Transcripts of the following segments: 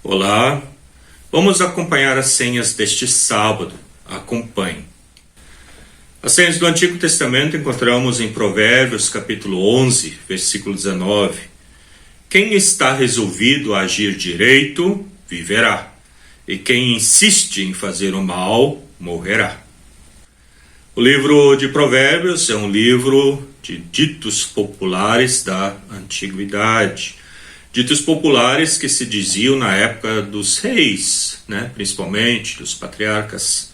Olá, vamos acompanhar as senhas deste sábado. Acompanhe. As senhas do Antigo Testamento encontramos em Provérbios capítulo 11, versículo 19. Quem está resolvido a agir direito, viverá, e quem insiste em fazer o mal, morrerá. O livro de Provérbios é um livro de ditos populares da antiguidade. Ditos populares que se diziam na época dos reis, principalmente dos patriarcas.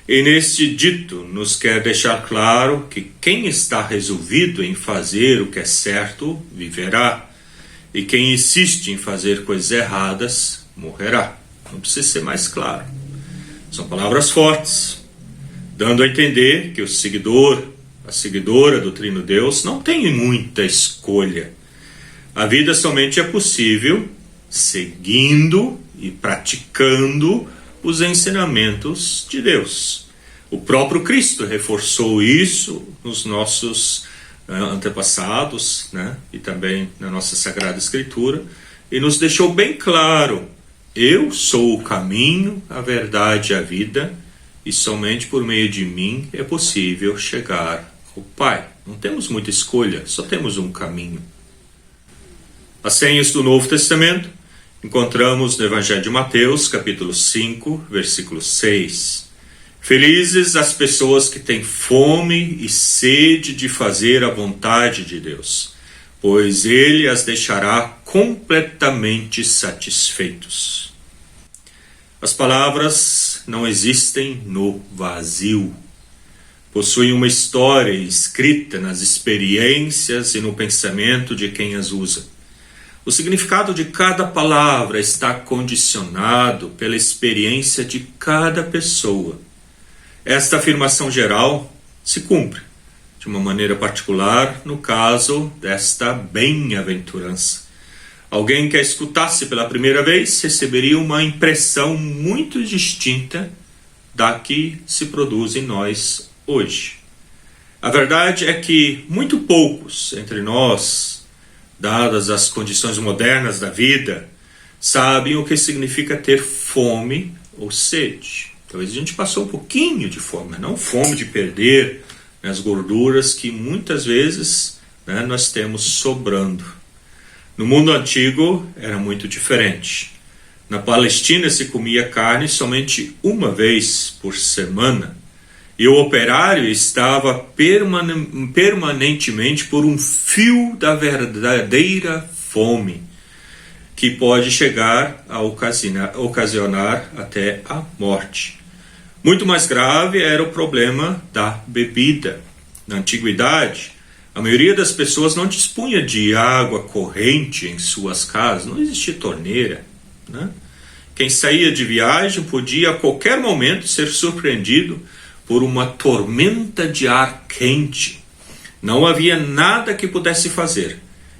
E neste dito nos quer deixar claro que quem está resolvido em fazer o que é certo, viverá. E quem insiste em fazer coisas erradas, morrerá. Não precisa ser mais claro. São palavras fortes, dando a entender que o seguidor, a seguidora do Trino Deus, não tem muita escolha. A vida somente é possível seguindo e praticando os ensinamentos de Deus. O próprio Cristo reforçou isso nos nossos antepassados, e também na nossa Sagrada Escritura, e nos deixou bem claro: eu sou o caminho, a verdade e a vida, e somente por meio de mim é possível chegar ao Pai. Não temos muita escolha, só temos um caminho. As senhas do Novo Testamento encontramos no Evangelho de Mateus, capítulo 5, versículo 6. Felizes as pessoas que têm fome e sede de fazer a vontade de Deus, pois Ele as deixará completamente satisfeitos. As palavras não existem no vazio. Possuem uma história escrita nas experiências e no pensamento de quem as usa. O significado de cada palavra está condicionado pela experiência de cada pessoa. Esta afirmação geral se cumpre de uma maneira particular no caso desta bem-aventurança. Alguém que a escutasse pela primeira vez receberia uma impressão muito distinta da que se produz em nós hoje. A verdade é que muito poucos entre nós, dadas as condições modernas da vida, sabem o que significa ter fome ou sede. Talvez a gente passou um pouquinho de fome, mas não fome de perder as gorduras que muitas vezes nós temos sobrando. No mundo antigo era muito diferente. Na Palestina se comia carne somente uma vez por semana. E o operário estava permanentemente por um fio da verdadeira fome, que pode chegar a ocasionar até a morte. Muito mais grave era o problema da bebida. Na antiguidade, a maioria das pessoas não dispunha de água corrente em suas casas, não existia torneira. Quem saía de viagem podia a qualquer momento ser surpreendido por uma tormenta de ar quente. Não havia nada que pudesse fazer,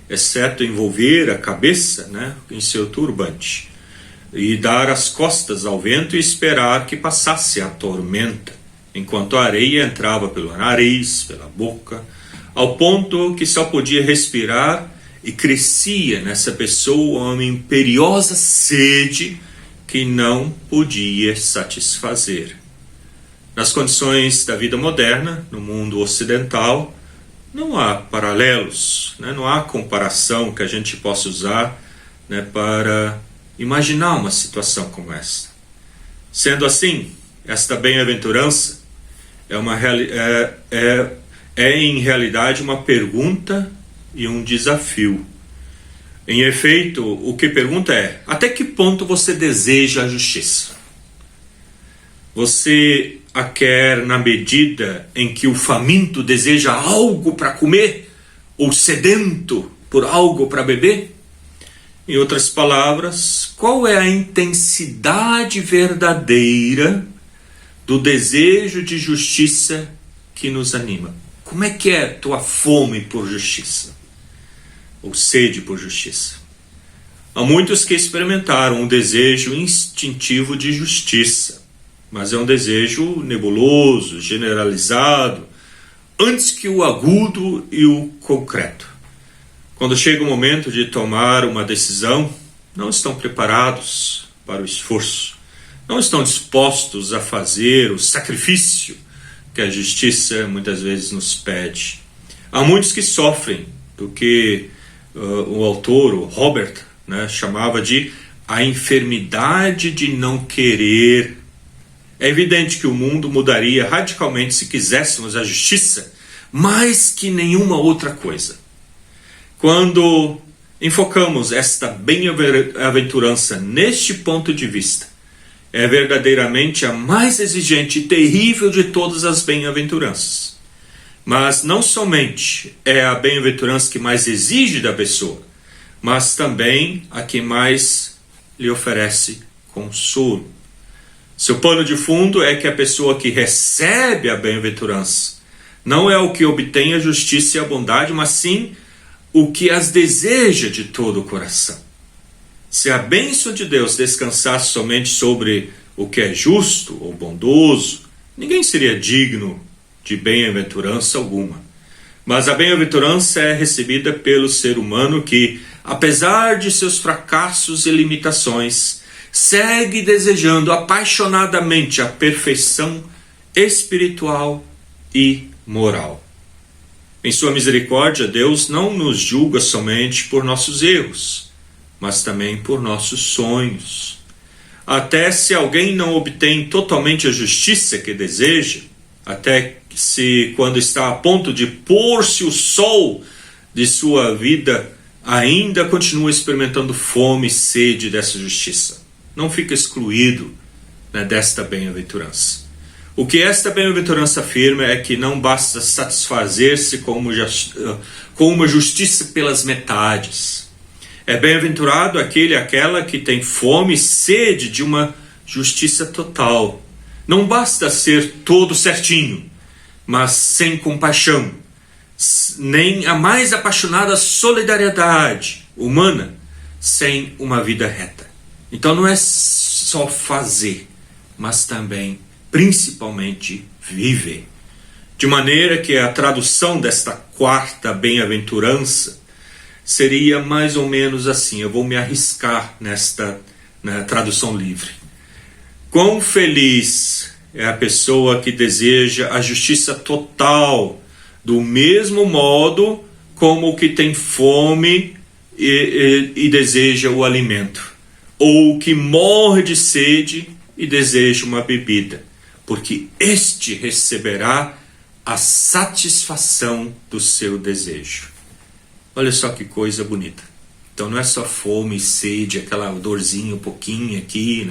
exceto envolver a cabeça em seu turbante e dar as costas ao vento e esperar que passasse a tormenta, enquanto a areia entrava pelo nariz, pela boca, ao ponto que só podia respirar, e crescia nessa pessoa uma imperiosa sede que não podia satisfazer. Nas condições da vida moderna, no mundo ocidental, não há paralelos, não há comparação que a gente possa usar para imaginar uma situação como essa. Sendo assim, esta bem-aventurança é em realidade uma pergunta e um desafio. Em efeito, o que pergunta é: até que ponto você deseja a justiça? Você a quer na medida em que o faminto deseja algo para comer, ou sedento por algo para beber? Em outras palavras, qual é a intensidade verdadeira do desejo de justiça que nos anima? Como é que é tua fome por justiça? Ou sede por justiça? Há muitos que experimentaram um desejo instintivo de justiça, mas é um desejo nebuloso, generalizado, antes que o agudo e o concreto. Quando chega o momento de tomar uma decisão, não estão preparados, para o esforço. Não estão dispostos a fazer o sacrifício que a justiça muitas vezes nos pede. Há muitos que sofrem do que o autor, o Robert, chamava de a enfermidade de não querer. É evidente que o mundo mudaria radicalmente se quiséssemos a justiça mais que nenhuma outra coisa. Quando enfocamos esta bem-aventurança neste ponto de vista, é verdadeiramente a mais exigente e terrível de todas as bem-aventuranças. Mas não somente é a bem-aventurança que mais exige da pessoa, mas também a que mais lhe oferece consolo. Seu pano de fundo é que a pessoa que recebe a bem-aventurança não é o que obtém a justiça e a bondade, mas sim o que as deseja de todo o coração. Se a bênção de Deus descansasse somente sobre o que é justo ou bondoso, ninguém seria digno de bem-aventurança alguma. Mas a bem-aventurança é recebida pelo ser humano que, apesar de seus fracassos e limitações, segue desejando apaixonadamente a perfeição espiritual e moral. Em sua misericórdia, Deus não nos julga somente por nossos erros, mas também por nossos sonhos. Até se alguém não obtém totalmente a justiça que deseja, até se quando está a ponto de pôr-se o sol de sua vida, ainda continua experimentando fome e sede dessa justiça. Não fica excluído desta bem-aventurança. O que esta bem-aventurança afirma é que não basta satisfazer-se com uma justiça pelas metades. É bem-aventurado aquela que tem fome e sede de uma justiça total. Não basta ser todo certinho, mas sem compaixão, nem a mais apaixonada solidariedade humana, sem uma vida reta. Então não é só fazer, mas também, principalmente, viver. De maneira que a tradução desta quarta bem-aventurança seria mais ou menos assim. Eu vou me arriscar na tradução livre. Quão feliz é a pessoa que deseja a justiça total, do mesmo modo como o que tem fome e deseja o alimento, ou o que morre de sede e deseja uma bebida, porque este receberá a satisfação do seu desejo. Olha só que coisa bonita. Então não é só fome e sede, aquela dorzinha um pouquinho aqui,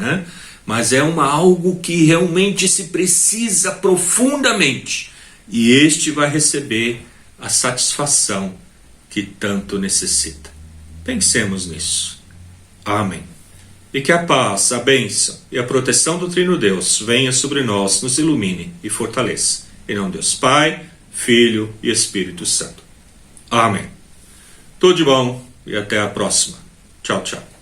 mas é algo que realmente se precisa profundamente. E este vai receber a satisfação que tanto necessita. Pensemos nisso. Amém. E que a paz, a bênção e a proteção do Trino Deus venha sobre nós, nos ilumine e fortaleça. Em nome de Deus Pai, Filho e Espírito Santo. Amém. Tudo de bom e até a próxima. Tchau, tchau.